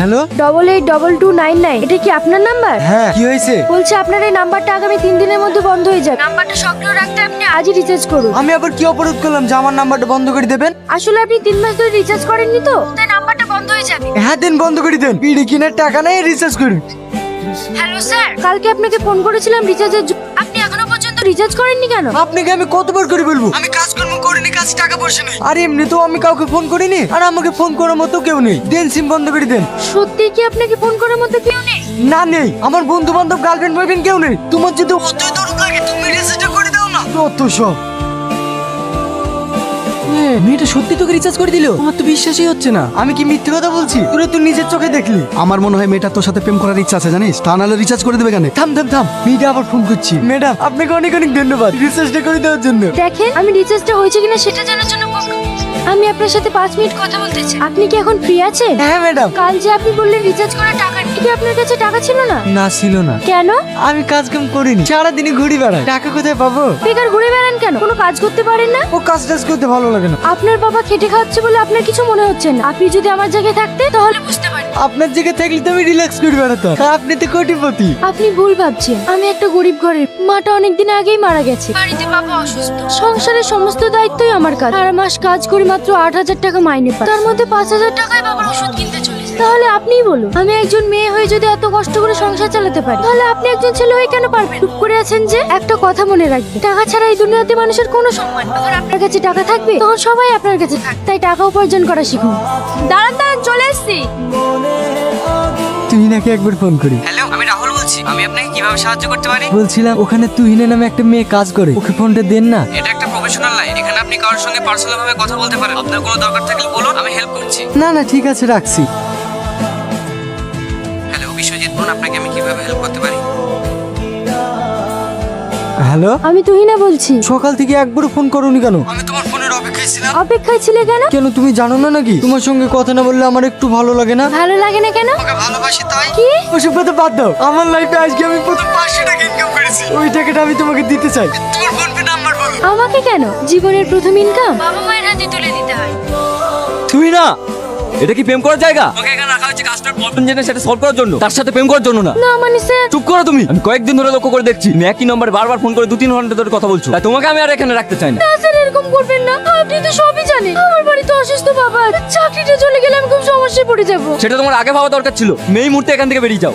Hello 882299 এটা কি আপনার নাম্বার? হ্যাঁ কি হয়েছে? বলছি আপনার এই নাম্বারটা আগামী 3 দিনের মধ্যে বন্ধ হয়ে যাবে। নাম্বারটা সক্রিয় রাখতে আপনি আজই রিচার্জ করুন। আমি আবার কি অপরাধ করলাম যে আমার নাম্বারটা বন্ধ করে দেবেন? আসলে আপনি 3 মাস ধরে রিচার্জ করেননি তো, তাই নাম্বারটা বন্ধ হয়ে যাবে। হ্যাঁ দেন, বন্ধ করে দেন। বিড়ি কেনার টাকা নেই, রিচার্জ করুন। হ্যালো স্যার, কালকে আপনাকে ফোন করেছিলাম রিচার্জের জন্য। আপনি এখনো পর্যন্ত রিচার্জ করেননি কেন? আপনাকে আমি কতবার করে বলবো আমি কাজকর্ম করিনি, কাছে টাকা পয়সা নেই। আর এমনি তো আমি কাউকে ফোন করিনি, আর আমাকে ফোন করার মতো কেউ নেই। দেন সিম বন্ধ করে দেন। সত্যি কি আপনাকে ফোন করার মতো কেউ নেই? না নেই, আমার বন্ধু বান্ধব গার্লফ্রেন্ড বয়ফ্রেন্ড কেউ নেই। তোমার যদি অতই দরদ লাগে তুমি রিচার্জটা করে দাও না। কত সব মেয়েটা সত্যি তোকে রিচার্জ করে দিল? আমার তো বিশ্বাসই হচ্ছে না। আমি কি মিথ্যে কথা বলছি? তোরা তো নিজের চোখে দেখলি। আমার মনে হয় মেয়েটা তোর সাথে প্রেম করার ইচ্ছা আছে, জানিস? তা নাহলে রিচার্জ করে দেবে কেন? থাম থাম থাম, মেয়েটা আবার ফোন করছি। ম্যাডাম আপনাকে অনেক অনেক ধন্যবাদ রিচার্জটা করে দেওয়ার জন্য। দেখেন, আমি রিচার্জটা হয়েছে কিনা সেটা জানার জন্য ফোন করেছি। আমি আপনার সাথে 5 মিনিট কথা বলতে চাই। আপনি কি এখন ফ্রি আছেন? হ্যাঁ ম্যাডাম। কাল যে আপনি বললেন রিচার্জ করার টাকা নেই, কি আপনার কাছে টাকা ছিল না? না ছিল না। কেন? আমি কাজ কাম করিনি, সারাদিনই ঘুরি বেড়াই। টাকা কোথায় পাবো? বেকার ঘুরে বেড়ান কেন? কোনো কাজ করতে পারেন না? ও কাজ টাজ করতে ভালো লাগে না। আপনার বাবা খেটে খাচ্ছে বলে আপনার কিছু মনে হচ্ছে না। আপনি যদি আমার জায়গায় থাকতেন তাহলে বুঝতে পারতেন। আপনার জায়গায় থাকলে তো আমি রিল্যাক্স করে বেড়াতাম। আপনি তো কোটিপতি। আপনি ভুল ভাবছেন। আমি একটা গরিব ঘরের, মাটা অনেকদিন আগেই মারা গেছে। বাড়িতে বাবা অসুস্থ, সংসারের সমস্ত দায়িত্বই আমার কাছে। সারা মাস কাজ করে মাত্র 8,000 টাকা মাইনে পাই, তার মধ্যে 5,000 টাকায় বাবার ওষুধ কিনতে চলে যায়। তাহলে আপনিই বলুন, আমি একজন মেয়ে হয়ে যদি এত কষ্ট করে সংসার চালাতে পারি, তাহলে আপনি একজন ছেলে হয়ে কেন পারবেন? চুপ করে আছেন যে? একটা কথা মনে রাখবেন, টাকা ছাড়া এই দুনিয়াতে মানুষের কোনো সম্মান নেই। যখন আপনার কাছে টাকা থাকবে তখন সবাই আপনার কাছে থাকবে। তাই টাকা উপার্জন করা শিখুন। দাঁড়ান দাঁড়ান, চলে এসছি। তুই নাকি একবার ফোন করি। হ্যালো, আমি রাহুল বলছি। আমি আপনাকে কিভাবে সাহায্য করতে পারি? বলছিলাম ওখানে তুহিনে নামে একটা মেয়ে কাজ করে, ওকে ফোনটা দেন না। এটা একটা প্রফেশনাল লাইন, এখানে আপনি কারোর সঙ্গে পার্সোনাল ভাবে কথা বলতে পারেন। আপনার কোনো দরকার থাকলে বলুন, আমি হেল্প করছি। না না ঠিক আছে, রাখছি। হ্যালো, বিশ্বজিৎ বলুন, আপনাকে আমি কিভাবে হেল্প করতে পারি? হ্যালো, আমি তুহিনা বলছি। সকাল থেকে একবারও ফোন করোনি কেন? আমি তোমার ফোনের অপেক্ষায় ছিলাম। অপেক্ষায় ছিলে কেন? কেন তুমি জানো না নাকি তোমার সঙ্গে কথা না বললে আমার একটু ভালো লাগে না? ভালো লাগে না কেন? ওকে ভালোবাসি তাই। কি? ওসব কথা বাদ দাও। আমার লাইফে আজকে আমি প্রথম 500 টাকা ইনকাম করেছি। ওই টাকাটা আমি তোমাকে দিতে চাই। তোমার ফোন পে নাম্বার বলো। আমাকে কেন? জীবনের প্রথম ইনকাম বাবা মায়ের হাতে তুলে দিতে হয়। তুই না, এটা কি প্রেম করার জায়গা? ওকে এখানে রাখা হচ্ছে কাজটার প্রবলেম জেনে সেটা সলভ করার জন্য, তার সাথে প্রেম করার জন্য না। না মানে স্যার। চুপ করো তুমি। আমি কয়েকদিন ধরে লক্ষ্য করে দেখছি তুমি একই নম্বরে বারবার ফোন করে 2-3 ঘন্টা ধরে কথা বলছো। তাই তোমাকে আমি আর এখানে রাখতে চাই না। না স্যার, এরকম করবেন না। আপনি তো সবই জানেন। আমার বাড়িতে অসুস্থ বাবা, চাকরিটা চলে গেলে আমি খুব সমস্যায় পড়ে যাব। সেটা তোমার আগে ভাবা দরকার ছিল। তুমি এই মুহূর্তে এখান থেকে বেরিয়ে যাও।